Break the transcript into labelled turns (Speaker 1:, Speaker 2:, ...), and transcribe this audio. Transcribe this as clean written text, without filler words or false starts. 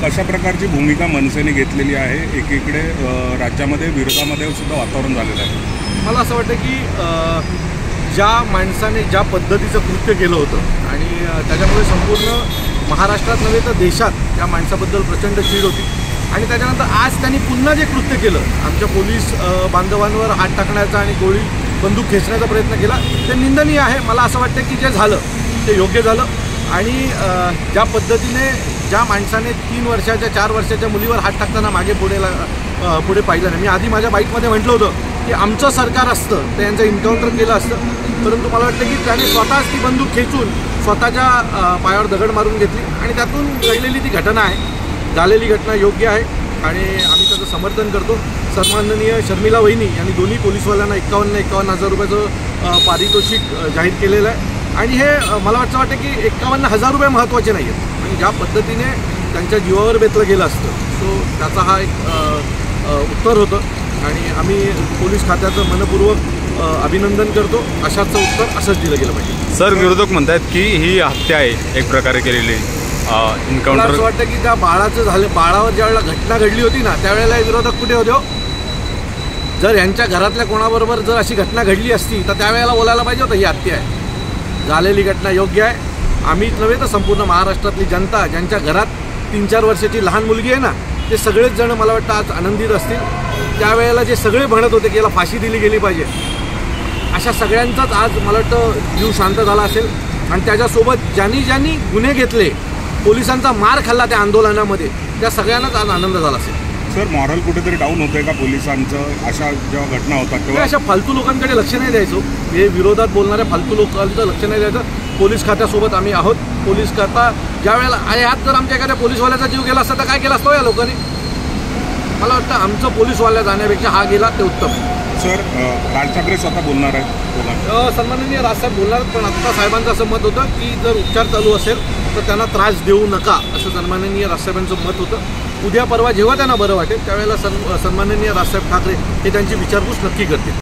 Speaker 1: कशा प्रकारची भूमिका मनसेने घेतलेली आहे? एकीकडे राज्यामध्ये विरोधामध्ये सुद्धा वातावरण झालेलं आहे.
Speaker 2: मला असं वाटतं की ज्या माणसाने ज्या पद्धतीचं कृत्य केलं होतं आणि त्याच्यामुळे संपूर्ण महाराष्ट्रात नव्हे तर देशात त्या माणसाबद्दल प्रचंड चीड होती. आणि त्याच्यानंतर आज त्यांनी पुन्हा जे कृत्य केलं, आमच्या पोलीस बांधवांवर हात टाकण्याचा आणि गोळी बंदूक खेचण्याचा प्रयत्न केला, ते निंदनीय आहे. मला असं वाटतं की जे झालं ते योग्य झालं. आणि ज्या पद्धतीने ज्या माणसाने 3 वर्षाच्या 4 वर्षाच्या मुलीवर हात टाकताना मागे पुढे पाहिलं नाही. मी आधी माझ्या बाईकमध्ये म्हटलं होतं की आमचं सरकार असतं तर यांचं एन्काउंटर केलं असतं, परंतु मला वाटतं की त्याने स्वतःच ती बंदूक खेचून स्वतःच्या पायावर दगड मारून घेतली आणि त्यातून घडलेली ती घटना आहे. झालेली घटना योग्य आहे आणि आम्ही त्याचं समर्थन करतो. सन्माननीय शर्मिला वहिनी यांनी दोन्ही पोलीसवाल्यांना 51,000 हजार रुपयाचं पारितोषिक जाहीर केलेलं आहे. आणि हे मला वाटतं की 51,000 रुपये महत्त्वाचे नाही आहेत. आणि ज्या पद्धतीने त्यांच्या जीवावर बेतलं गेलं असतं तो त्याचा हा एक उत्तर होतं. आणि आम्ही पोलीस खात्याचं मनपूर्वक अभिनंदन करतो. अशाचं उत्तर असंच दिलं गेलं पाहिजे.
Speaker 3: सर, विरोधक म्हणतात की ही हत्या आहे एक प्रकारे केलेली
Speaker 2: मला असं वाटतं की त्या बाळाचं झालं, बाळावर ज्यावेळेला घटना घडली होती ना त्यावेळेला विरोधक कुठे होते हो? जर यांच्या घरातल्या कोणाबरोबर जर अशी घटना घडली असती तर त्यावेळेला बोलायला पाहिजे होतं ही हत्या आहे. झालेली घटना योग्य आहे. आम्हीच नव्हे तर संपूर्ण महाराष्ट्रातली जनता ज्यांच्या घरात 3-4 वर्षाची लहान मुलगी आहे ना ते सगळेच जण मला वाटतं आज आनंदित असतील. त्यावेळेला जे सगळे म्हणत होते की याला फाशी दिली गेली पाहिजे, अशा सगळ्यांचाच आज मला वाटतं जीव शांत झाला असेल. आणि त्याच्यासोबत ज्यांनी गुन्हे घेतले, पोलिसांचा मार खाल्ला त्या आंदोलनामध्ये, त्या सगळ्यांनाच आज आनंद झाला असेल.
Speaker 1: सर, मॉरल कुठेतरी डाऊन होतंय का पोलिसांचं? अशा जेव्हा घटना होतात तेव्हा
Speaker 2: अशा फालतू लोकांकडे लक्ष नाही द्यायचो. हे विरोधात बोलणाऱ्या फालतू लोकांचं लक्ष नाही द्यायचं. पोलीस खात्यासोबत आम्ही आहोत. पोलीस खाता ज्या वेळेला ह्यात जर आमच्या एखाद्या पोलीसवाल्याचा जीव गेला असता तर काय केलं असतं या लोकांनी? मला वाटतं आमचं पोलीसवाल्या जाण्यापेक्षा हा गेला ते उत्तम.
Speaker 1: सर, राज ठाकरे स्वतः बोलणार आहेत?
Speaker 2: सन्माननीय राजसाहेब बोलणार, पण आत्ता साहेबांचं असं मत होतं की जर उपचार चालू असेल तर त्यांना त्रास देऊ नका, असं सन्माननीय राजसाहेबांचं मत होतं. उद्या परवा जेव्हा त्यांना बरं वाटेल त्यावेळेला सन्माननीय राजसाहेब ठाकरे हे त्यांची विचारपूस नक्की करतील.